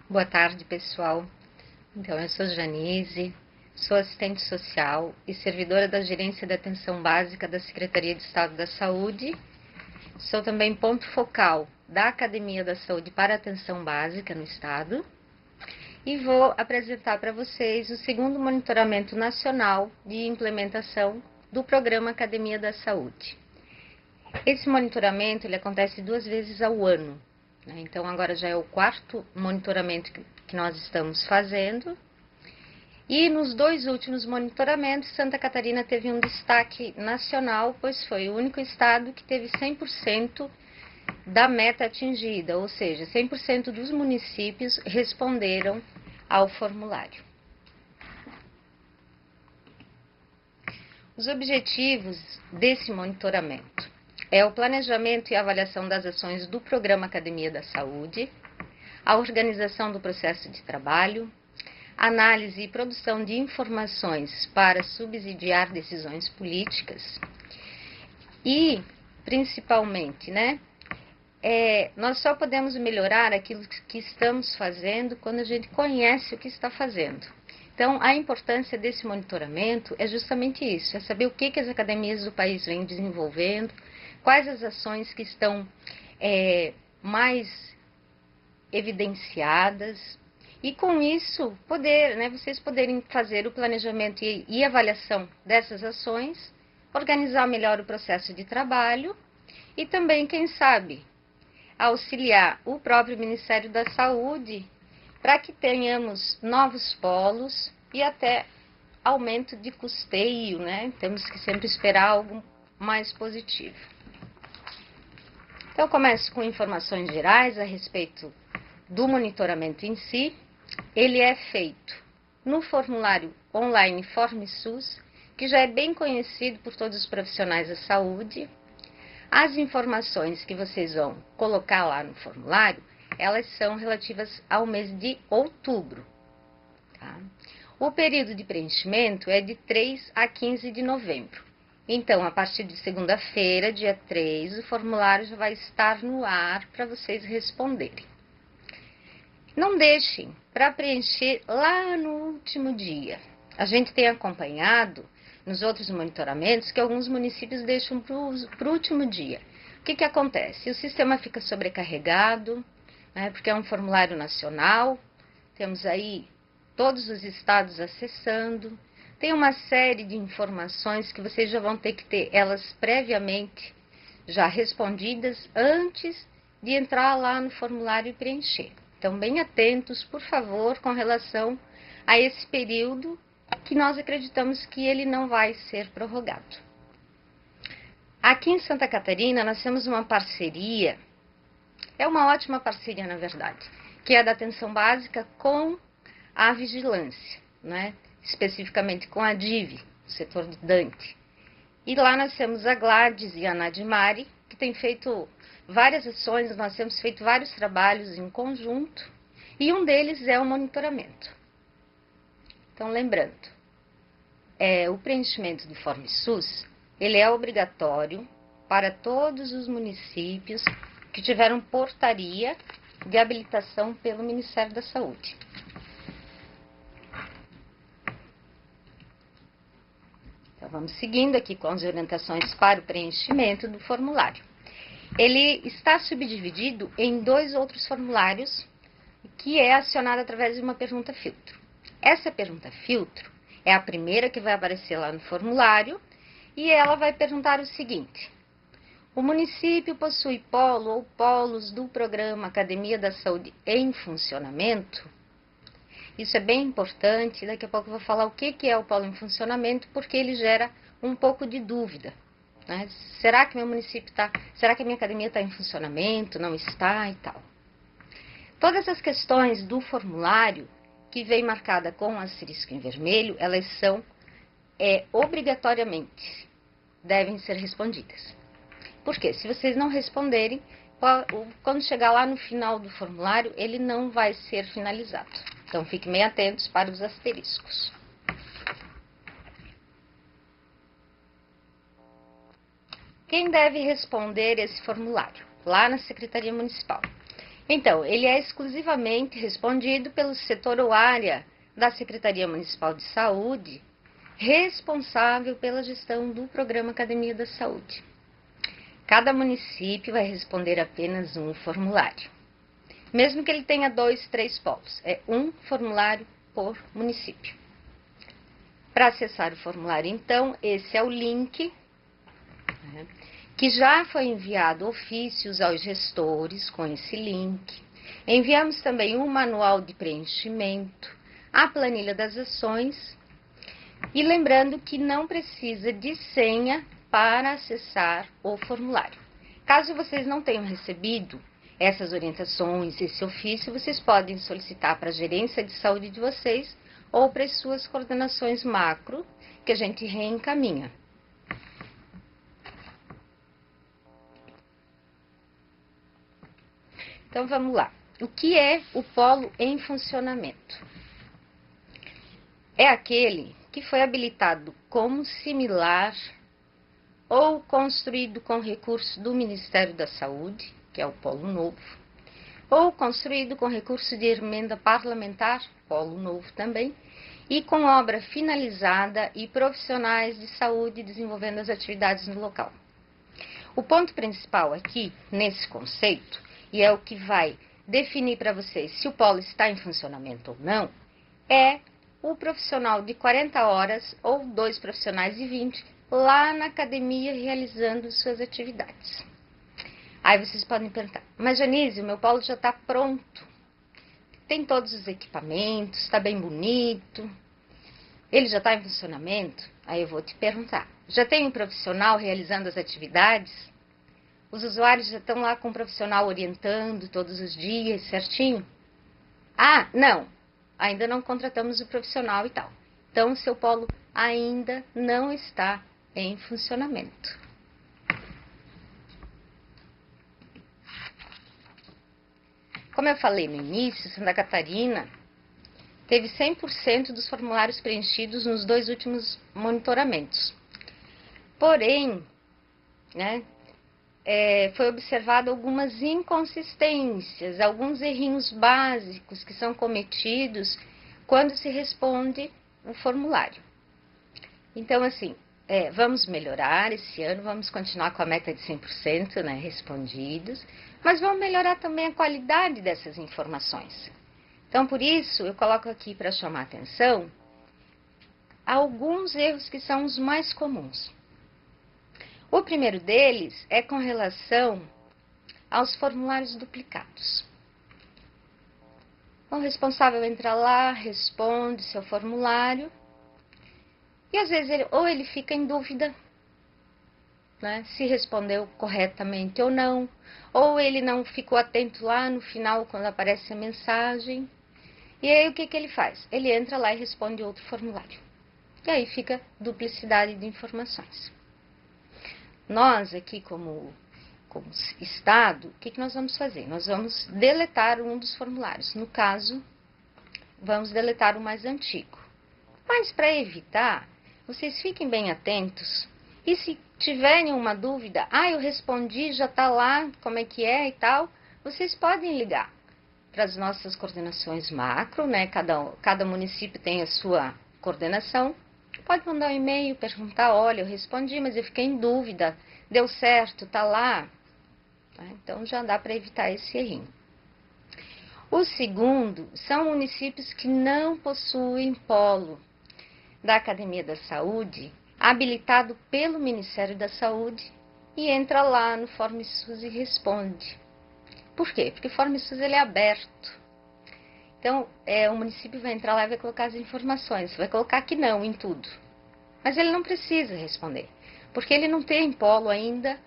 Boa tarde, pessoal. Então, eu sou Janise, sou assistente social e servidora da Gerência de Atenção Básica da Secretaria de Estado da Saúde. Sou também ponto focal da Academia da Saúde para Atenção Básica no Estado. E vou apresentar para vocês o segundo monitoramento nacional de implementação do programa Academia da Saúde. Esse monitoramento ele acontece 2 vezes ao ano. Então, agora já é o 4º monitoramento que nós estamos fazendo. E nos 2 últimos monitoramentos, Santa Catarina teve um destaque nacional, pois foi o único estado que teve 100% da meta atingida, ou seja, 100% dos municípios responderam ao formulário. Os objetivos desse monitoramento é o planejamento e avaliação das ações do Programa Academia da Saúde, a organização do processo de trabalho, análise e produção de informações para subsidiar decisões políticas e, principalmente, nós só podemos melhorar aquilo que estamos fazendo quando a gente conhece o que está fazendo. Então, a importância desse monitoramento é justamente isso, é saber o que as academias do país vêm desenvolvendo, quais as ações que estão mais evidenciadas e, com isso, vocês poderem fazer o planejamento e avaliação dessas ações, organizar melhor o processo de trabalho e também, quem sabe, auxiliar o próprio Ministério da Saúde para que tenhamos novos polos e até aumento de custeio, Temos que sempre esperar algo mais positivo. Então, eu começo com informações gerais a respeito do monitoramento em si. Ele é feito no formulário online FormSUS, que já é bem conhecido por todos os profissionais da saúde. As informações que vocês vão colocar lá no formulário, elas são relativas ao mês de outubro. Tá? O período de preenchimento é de 3 a 15 de novembro. Então, a partir de segunda-feira, dia 3, o formulário já vai estar no ar para vocês responderem. Não deixem para preencher lá no último dia. A gente tem acompanhado nos outros monitoramentos que alguns municípios deixam para o último dia. O que acontece? O sistema fica sobrecarregado, porque é um formulário nacional, temos aí todos os estados acessando, tem uma série de informações que vocês já vão ter que ter elas previamente já respondidas antes de entrar lá no formulário e preencher. Então, bem atentos, por favor, com relação a esse período que nós acreditamos que ele não vai ser prorrogado. Aqui em Santa Catarina, nós temos uma parceria, é uma ótima parceria, na verdade, que é a da atenção básica com a vigilância, especificamente com a DIV, o setor de Dante. E lá nós temos a Gladys e a Nadimari, que têm feito várias ações, nós temos feito vários trabalhos em conjunto, e um deles é o monitoramento. Então, lembrando, o preenchimento do FormSUS, ele é obrigatório para todos os municípios que tiveram portaria de habilitação pelo Ministério da Saúde. Então, vamos seguindo aqui com as orientações para o preenchimento do formulário. Ele está subdividido em 2 outros formulários, que é acionado através de uma pergunta filtro. Essa pergunta filtro é a primeira que vai aparecer lá no formulário e ela vai perguntar o seguinte: o município possui polo ou polos do programa Academia da Saúde em funcionamento? Isso é bem importante, daqui a pouco eu vou falar o que é o polo em funcionamento, porque ele gera um pouco de dúvida. Será que meu município será que a minha academia está em funcionamento, não está e tal? Todas as questões do formulário que vem marcada com asterisco em vermelho, elas são obrigatoriamente, devem ser respondidas. Por quê? Se vocês não responderem, quando chegar lá no final do formulário, ele não vai ser finalizado. Então, fiquem bem atentos para os asteriscos. Quem deve responder esse formulário? Lá na Secretaria Municipal. Então, ele é exclusivamente respondido pelo setor ou área da Secretaria Municipal de Saúde, responsável pela gestão do Programa Academia da Saúde. Cada município vai responder apenas um formulário. Mesmo que ele tenha 2, 3 polos, é um formulário por município. Para acessar o formulário, então, esse é o link, né, que já foi enviado ofícios aos gestores com esse link. Enviamos também um manual de preenchimento, a planilha das ações, e lembrando que não precisa de senha para acessar o formulário. Caso vocês não tenham recebido essas orientações, esse ofício, vocês podem solicitar para a gerência de saúde de vocês ou para as suas coordenações macro, que a gente reencaminha. Então, vamos lá. O que é o polo em funcionamento? É aquele que foi habilitado como similar ou construído com recurso do Ministério da Saúde, que é o polo novo, ou construído com recurso de emenda parlamentar, polo novo também, e com obra finalizada e profissionais de saúde desenvolvendo as atividades no local. O ponto principal aqui, nesse conceito, e é o que vai definir para vocês se o polo está em funcionamento ou não, é o profissional de 40 horas ou 2 profissionais de 20 lá na academia realizando suas atividades. Aí vocês podem perguntar, mas Janise, o meu polo já está pronto, tem todos os equipamentos, está bem bonito, ele já está em funcionamento? Aí eu vou te perguntar, já tem um profissional realizando as atividades? Os usuários já estão lá com o profissional orientando todos os dias, certinho? Ah, não, ainda não contratamos o profissional e tal. Então, o seu polo ainda não está em funcionamento. Como eu falei no início, Santa Catarina teve 100% dos formulários preenchidos nos 2 últimos monitoramentos. Porém, né, foi observado algumas inconsistências, alguns errinhos básicos que são cometidos quando se responde o formulário. Então, assim, vamos melhorar esse ano, vamos continuar com a meta de 100%, né, respondidos, mas vamos melhorar também a qualidade dessas informações. Então, por isso, eu coloco aqui para chamar a atenção alguns erros que são os mais comuns. O primeiro deles é com relação aos formulários duplicados. O responsável entra lá, responde seu formulário e às vezes ele fica em dúvida, né, se respondeu corretamente ou não, ou ele não ficou atento lá no final quando aparece a mensagem. E aí o que ele faz? Ele entra lá e responde outro formulário. E aí fica duplicidade de informações. Nós aqui como Estado, o que nós vamos fazer? Nós vamos deletar um dos formulários. No caso, vamos deletar o mais antigo. Mas para evitar, vocês fiquem bem atentos. E se tiverem uma dúvida, eu respondi, já está lá, como é que é e tal, vocês podem ligar para as nossas coordenações macro, né? Cada município tem a sua coordenação. Pode mandar um e-mail, perguntar, olha, eu respondi, mas eu fiquei em dúvida, deu certo, está lá. Então, já dá para evitar esse errinho. O segundo são municípios que não possuem polo da Academia da Saúde habilitado pelo Ministério da Saúde e entra lá no FormSUS e responde. Por quê? Porque o FormSUS ele é aberto. Então, o município vai entrar lá e vai colocar as informações, vai colocar que não em tudo. Mas ele não precisa responder, porque ele não tem polo ainda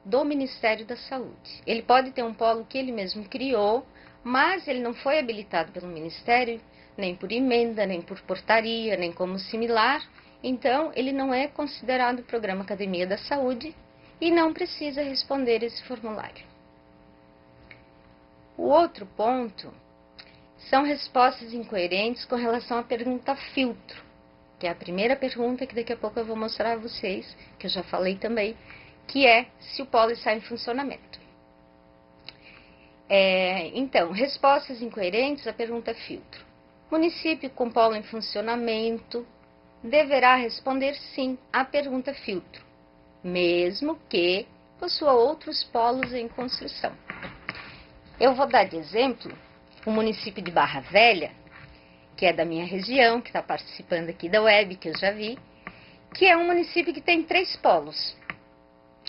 do Ministério da Saúde. Ele pode ter um polo que ele mesmo criou, mas ele não foi habilitado pelo Ministério, nem por emenda, nem por portaria, nem como similar. Então, ele não é considerado Programa Academia da Saúde e não precisa responder esse formulário. O outro ponto são respostas incoerentes com relação à pergunta filtro, que é a primeira pergunta que daqui a pouco eu vou mostrar a vocês, que eu já falei também, que é se o polo está em funcionamento. Então, respostas incoerentes à pergunta filtro. Município com polo em funcionamento deverá responder sim à pergunta filtro, mesmo que possua outros polos em construção. Eu vou dar de exemplo o município de Barra Velha, que é da minha região, que está participando aqui da web, que eu já vi, que é um município que tem 3 polos.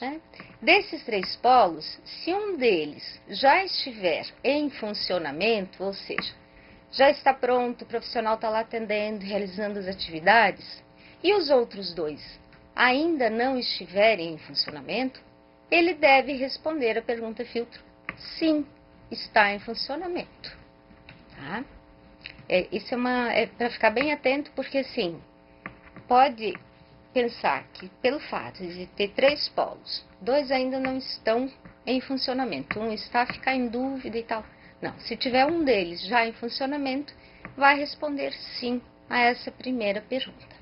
Né? Desses 3 polos, se um deles já estiver em funcionamento, ou seja, já está pronto, o profissional está lá atendendo, realizando as atividades, e os outros 2 ainda não estiverem em funcionamento, ele deve responder a pergunta filtro, sim, está em funcionamento. Tá? Isso é para ficar bem atento, porque assim, pode pensar que pelo fato de ter 3 polos, 2 ainda não estão em funcionamento, um está a ficar em dúvida e tal. Não, se tiver um deles já em funcionamento, vai responder sim a essa primeira pergunta.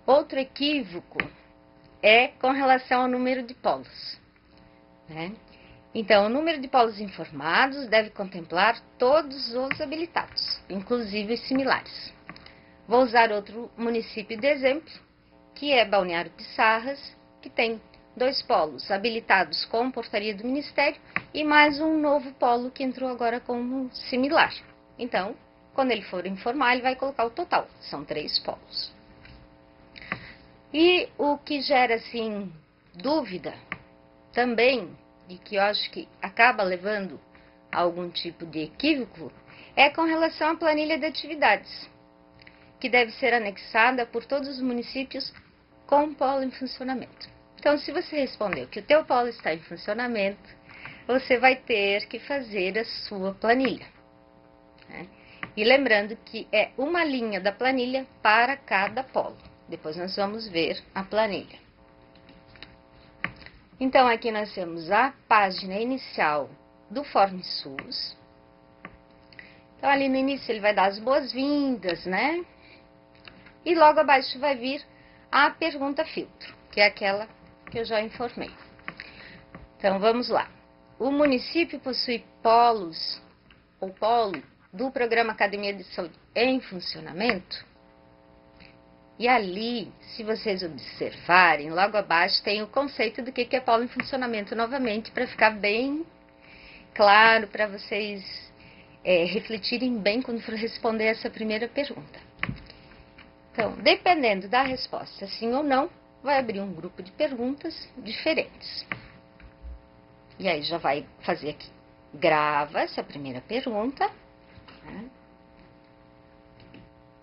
Outro equívoco é com relação ao número de polos, né? Então, o número de polos informados deve contemplar todos os habilitados, inclusive os similares. Vou usar outro município de exemplo, que é Balneário Pissarras, que tem 2 polos habilitados com portaria do Ministério e mais um novo polo que entrou agora como similar. Então, quando ele for informar, ele vai colocar o total, são 3 polos. E o que gera, assim, dúvida também, e que eu acho que acaba levando a algum tipo de equívoco, é com relação à planilha de atividades, que deve ser anexada por todos os municípios com polo em funcionamento. Então, se você respondeu que o teu polo está em funcionamento, você vai ter que fazer a sua planilha, né? E lembrando que é uma linha da planilha para cada polo. Depois nós vamos ver a planilha. Então, aqui nós temos a página inicial do FormSUS. Então, ali no início ele vai dar as boas-vindas, né? E logo abaixo vai vir a pergunta filtro, que é aquela que eu já informei. Então, vamos lá. O município possui polos ou polo do Programa Academia de Saúde em funcionamento? E ali, se vocês observarem, logo abaixo tem o conceito do que é polo em funcionamento novamente, para ficar bem claro, para vocês refletirem bem quando for responder essa primeira pergunta. Então, dependendo da resposta sim ou não, vai abrir um grupo de perguntas diferentes. E aí já vai fazer aqui, grava essa primeira pergunta, né?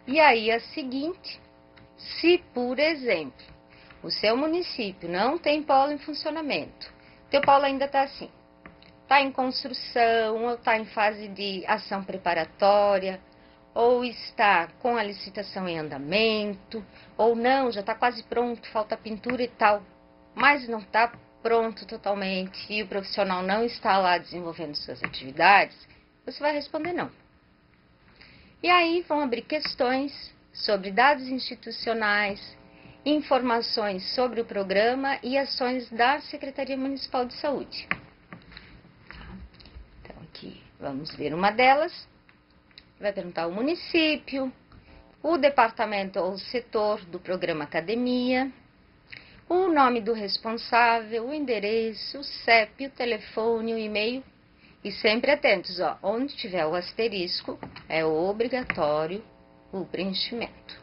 E aí a seguinte, se por exemplo, o seu município não tem polo em funcionamento, teu polo ainda está assim, está em construção, ou está em fase de ação preparatória, ou está com a licitação em andamento, ou não, já está quase pronto, falta pintura e tal, mas não está pronto totalmente e o profissional não está lá desenvolvendo suas atividades, você vai responder não. E aí vão abrir questões sobre dados institucionais, informações sobre o programa e ações da Secretaria Municipal de Saúde. Então aqui vamos ver uma delas. Vai perguntar o município, o departamento ou setor do programa academia, o nome do responsável, o endereço, o CEP, o telefone, o e-mail. E sempre atentos, ó, onde tiver o asterisco, é obrigatório o preenchimento.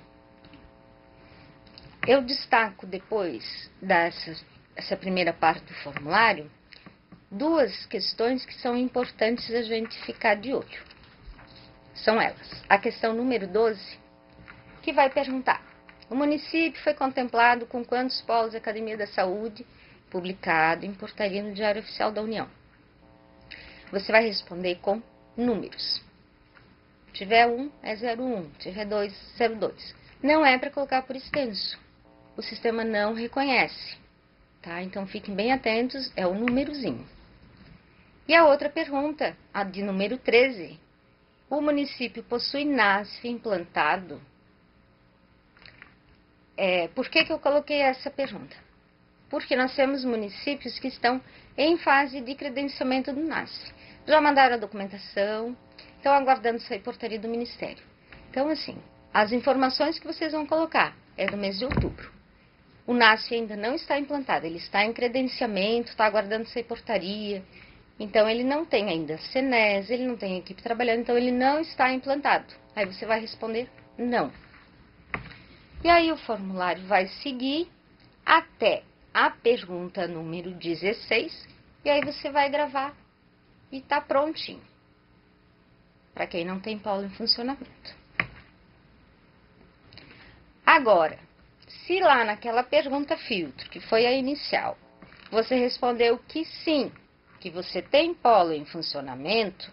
Eu destaco depois dessa primeira parte do formulário, 2 questões que são importantes a gente ficar de olho. São elas. A questão número 12, que vai perguntar: o município foi contemplado com quantos polos de Academia da Saúde, publicado em portaria no Diário Oficial da União? Você vai responder com números. Se tiver 1, é 01. Se tiver 2, 02. Não é para colocar por extenso. O sistema não reconhece, tá? Então, fiquem bem atentos, é o númerozinho. E a outra pergunta, a de número 13. O município possui NASF implantado? Por que eu coloquei essa pergunta? porque nós temos municípios que estão em fase de credenciamento do NASF. Já mandaram a documentação, estão aguardando sair portaria do Ministério. Então, assim, as informações que vocês vão colocar é do mês de outubro. O NASF ainda não está implantado, ele está em credenciamento, está aguardando sair portaria. Então, ele não tem ainda CNES, ele não tem equipe trabalhando, então ele não está implantado. Aí você vai responder não. E aí o formulário vai seguir até a pergunta número 16, e aí você vai gravar e tá prontinho. Para quem não tem polo em funcionamento. Agora, se lá naquela pergunta filtro, que foi a inicial, você respondeu que sim, que você tem polo em funcionamento,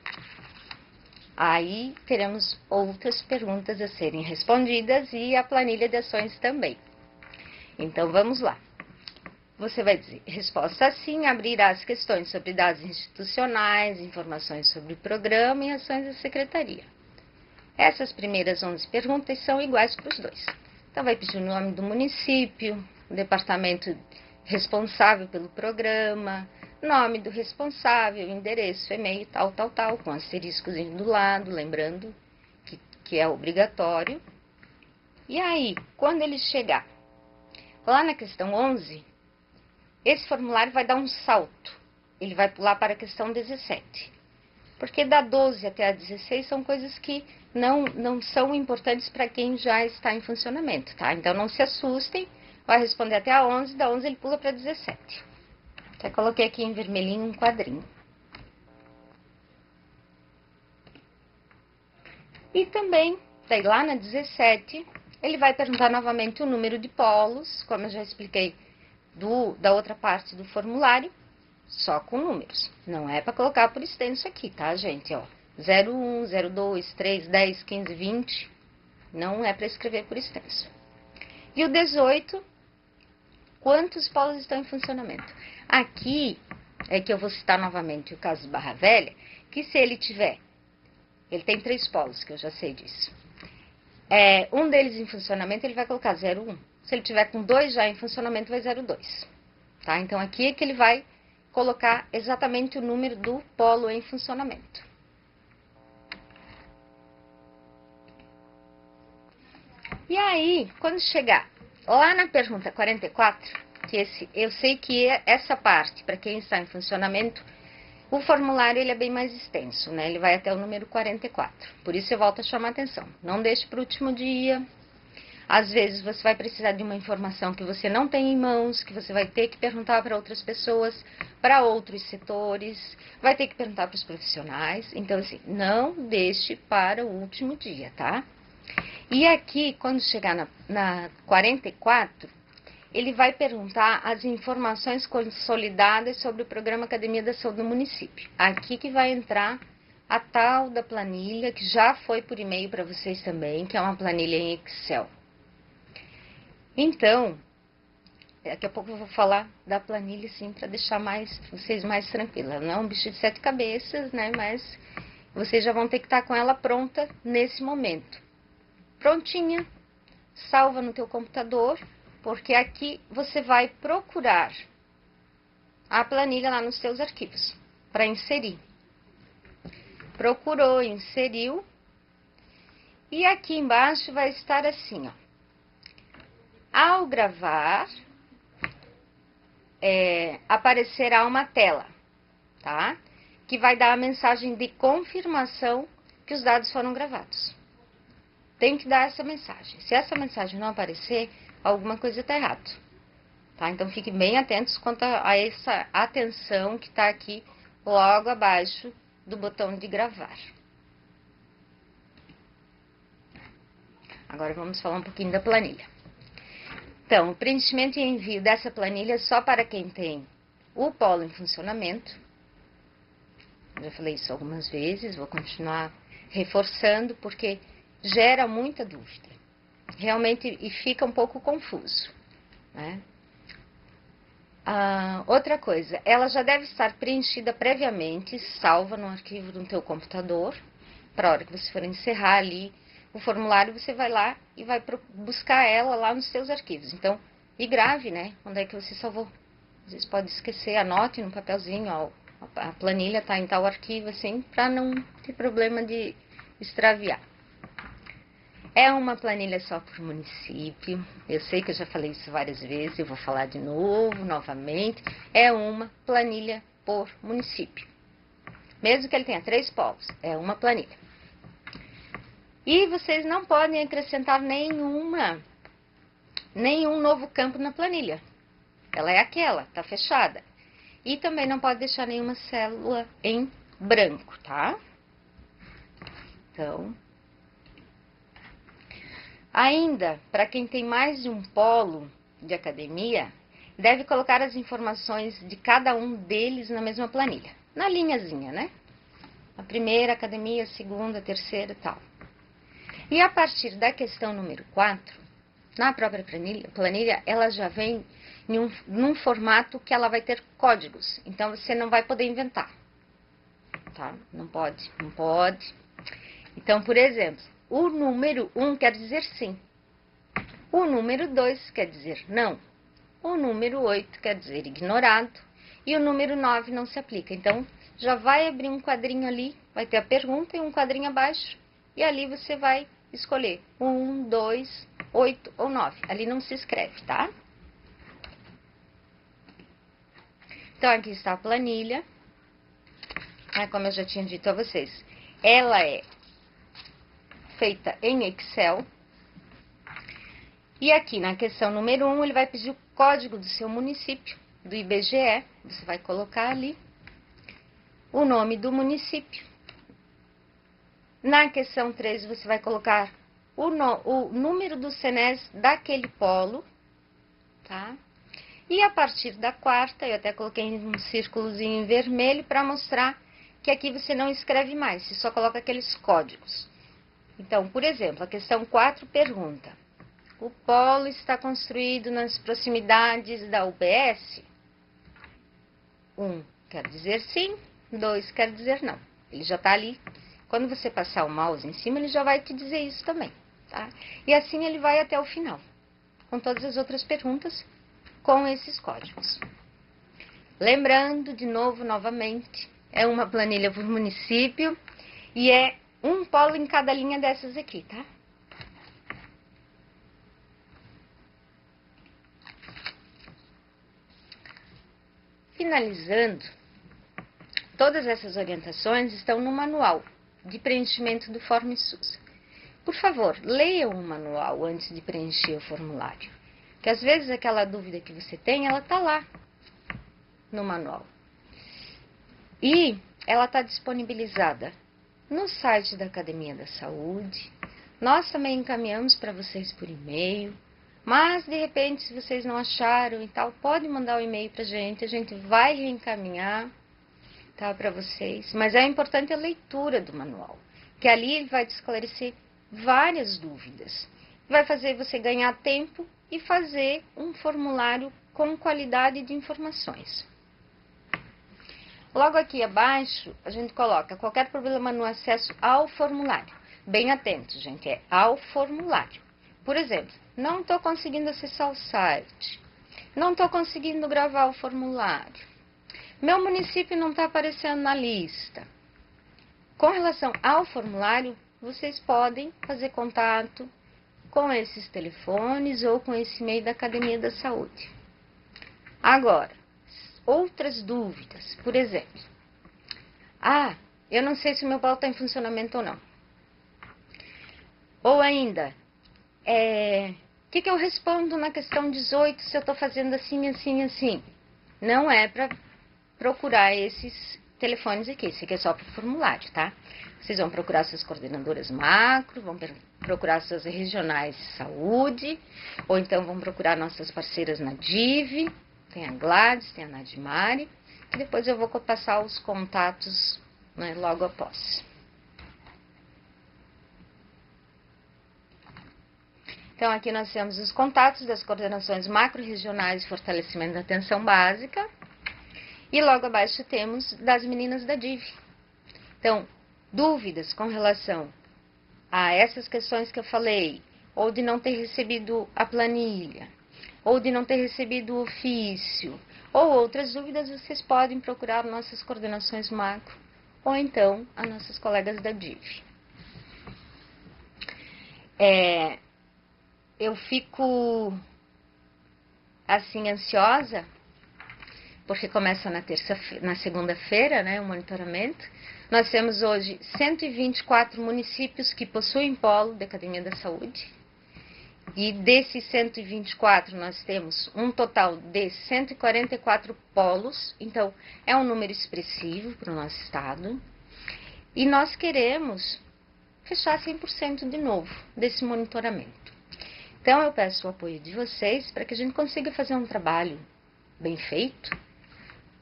aí teremos outras perguntas a serem respondidas e a planilha de ações também. Então, vamos lá. Você vai dizer, resposta sim, abrirá as questões sobre dados institucionais, informações sobre o programa e ações da secretaria. Essas primeiras 11 perguntas são iguais para os dois. Então, vai pedir o nome do município, o departamento responsável pelo programa, nome do responsável, endereço, e-mail, tal, com asteriscos do lado, lembrando que é obrigatório. E aí, quando ele chegar lá na questão 11, esse formulário vai dar um salto. Ele vai pular para a questão 17. Porque da 12 até a 16 são coisas que não são importantes para quem já está em funcionamento, tá? Então, não se assustem, vai responder até a 11, da 11 ele pula para 17. Até coloquei aqui em vermelhinho um quadrinho. E também, daí lá na 17, ele vai perguntar novamente o número de polos, como eu já expliquei da outra parte do formulário, só com números. Não é para colocar por extenso aqui, tá, gente? Ó, 01, 02, 3, 10, 15, 20. Não é para escrever por extenso. E o 18, quantos polos estão em funcionamento? Aqui é que eu vou citar novamente o caso de Barra Velha, que se ele tiver, ele tem 3 polos, que eu já sei disso. Um deles em funcionamento, ele vai colocar 01. Se ele tiver com 2 já em funcionamento, vai 02. Tá? Então, aqui é que ele vai colocar exatamente o número do polo em funcionamento. E aí, quando chegar lá na pergunta 44, que eu sei que essa parte, para quem está em funcionamento, o formulário ele é bem mais extenso, né? Ele vai até o número 44. Por isso eu volto a chamar a atenção. Não deixe para o último dia. Às vezes você vai precisar de uma informação que você não tem em mãos, que você vai ter que perguntar para outras pessoas, para outros setores, vai ter que perguntar para os profissionais. Então, assim, não deixe para o último dia, tá? E aqui, quando chegar na 44, ele vai perguntar as informações consolidadas sobre o programa Academia da Saúde do município. Aqui que vai entrar a tal da planilha, que já foi por e-mail para vocês também, que é uma planilha em Excel. Então, daqui a pouco eu vou falar da planilha, sim, para deixar vocês mais tranquilos. Não é um bicho de 7 cabeças, né? Mas vocês já vão ter que estar com ela pronta nesse momento. Prontinha, salva no teu computador, porque aqui você vai procurar a planilha lá nos teus arquivos, para inserir. Procurou, inseriu, e aqui embaixo vai estar assim, ó. Ao gravar, aparecerá uma tela, tá? Que vai dar a mensagem de confirmação que os dados foram gravados. Tem que dar essa mensagem. Se essa mensagem não aparecer, alguma coisa está errada, tá? Então, fiquem bem atentos quanto a essa atenção que está aqui logo abaixo do botão de gravar. Agora, vamos falar um pouquinho da planilha. Então, o preenchimento e envio dessa planilha é só para quem tem o polo em funcionamento. Já falei isso algumas vezes, vou continuar reforçando, porque gera muita dúvida. Realmente, e fica um pouco confuso, né? Outra coisa, ela já deve estar preenchida previamente, salva no arquivo do teu computador. Para a hora que você for encerrar ali o formulário, você vai lá e vai buscar ela lá nos seus arquivos. Então, e grave, né? Onde é que você salvou? Às vezes pode esquecer, anote no papelzinho, ó, a planilha está em tal arquivo, assim, para não ter problema de extraviar. É uma planilha só por município. Eu sei que eu já falei isso várias vezes, eu vou falar de novo, novamente. É uma planilha por município. Mesmo que ele tenha 3 polos, é uma planilha. E vocês não podem acrescentar nenhum novo campo na planilha. Ela é aquela, tá fechada. E também não pode deixar nenhuma célula em branco, tá? Então, ainda, para quem tem mais de um polo de academia, deve colocar as informações de cada um deles na mesma planilha. Na linhazinha, né? A primeira academia, a segunda, a terceira e tal. E a partir da questão número 4, na própria planilha, ela já vem num formato que ela vai ter códigos. Então, você não vai poder inventar. Tá? Não pode, não pode. Então, por exemplo, o número 1 quer dizer sim. O número 2 quer dizer não. O número 8 quer dizer ignorado. E o número 9 não se aplica. Então, já vai abrir um quadrinho ali, vai ter a pergunta e um quadrinho abaixo. E ali você vai escolher 1, 2, 8 ou 9. Ali não se escreve, tá? Então, aqui está a planilha. Como eu já tinha dito a vocês, ela é feita em Excel. E aqui na questão número 1, ele vai pedir o código do seu município, do IBGE. Você vai colocar ali o nome do município. Na questão 3, você vai colocar o número do CNES daquele polo, tá? E a partir da 4ª, eu até coloquei um círculozinho em vermelho para mostrar que aqui você não escreve mais, você só coloca aqueles códigos. Então, por exemplo, a questão 4 pergunta: o polo está construído nas proximidades da UBS? 1 quer dizer sim, 2 quer dizer não. Ele já está ali. Quando você passar o mouse em cima, ele já vai te dizer isso também, tá? E assim ele vai até o final, com todas as outras perguntas, com esses códigos. Lembrando, de novo, novamente, é uma planilha por município e é um polo em cada linha dessas aqui, tá? Finalizando, todas essas orientações estão no manual de preenchimento do Form SUS. Por favor, leiam o manual antes de preencher o formulário, que às vezes aquela dúvida que você tem, ela está lá no manual. E ela está disponibilizada no site da Academia da Saúde. Nós também encaminhamos para vocês por e-mail, mas de repente, se vocês não acharam e tal, pode mandar o e-mail para a gente vai reencaminhar, tá, para vocês. Mas é importante a leitura do manual, que ali ele vai te esclarecer várias dúvidas. Vai fazer você ganhar tempo e fazer um formulário com qualidade de informações. Logo aqui abaixo, a gente coloca qualquer problema no acesso ao formulário. Bem atento, gente, é ao formulário. Por exemplo, não estou conseguindo acessar o site, não estou conseguindo gravar o formulário, meu município não está aparecendo na lista. Com relação ao formulário, vocês podem fazer contato com esses telefones ou com esse e-mail da Academia da Saúde. Agora, outras dúvidas, por exemplo, eu não sei se o meu polo está em funcionamento ou não. Ou ainda, o que eu respondo na questão 18 se eu estou fazendo assim, assim, assim? Não é para procurar esses telefones aqui, esse aqui é só para o formulário, tá? Vocês vão procurar suas coordenadoras macro, vão procurar suas regionais de saúde, ou então vão procurar nossas parceiras na DIV, tem a Gladys, tem a Nadimari, que depois eu vou passar os contatos, né, logo após. Então, aqui nós temos os contatos das coordenações macro-regionais de fortalecimento da atenção básica. E logo abaixo temos das meninas da DIV. Então, dúvidas com relação a essas questões que eu falei, ou de não ter recebido a planilha, ou de não ter recebido o ofício, ou outras dúvidas, vocês podem procurar nossas coordenações macro ou então as nossas colegas da DIV. Eu fico assim ansiosa porque começa na segunda-feira, né, o monitoramento. Nós temos hoje 124 municípios que possuem polo de Academia da Saúde. E desses 124, nós temos um total de 144 polos. Então, é um número expressivo para o nosso estado. E nós queremos fechar 100% de novo desse monitoramento. Então, eu peço o apoio de vocês para que a gente consiga fazer um trabalho bem feito,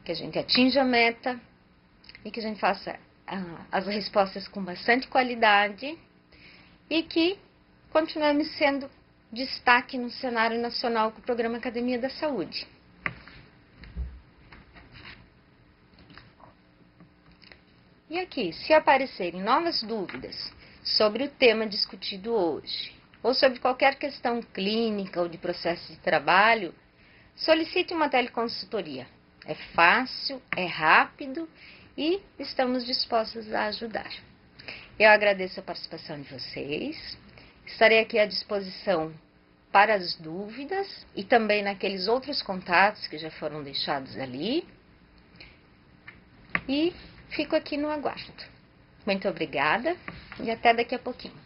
que a gente atinja a meta e que a gente faça as respostas com bastante qualidade e que continuemos sendo destaque no cenário nacional com o Programa Academia da Saúde. E aqui, se aparecerem novas dúvidas sobre o tema discutido hoje, ou sobre qualquer questão clínica ou de processo de trabalho, solicite uma teleconsultoria. É fácil, é rápido e estamos dispostos a ajudar. Eu agradeço a participação de vocês. Estarei aqui à disposição para as dúvidas e também naqueles outros contatos que já foram deixados ali. E fico aqui no aguardo. Muito obrigada e até daqui a pouquinho.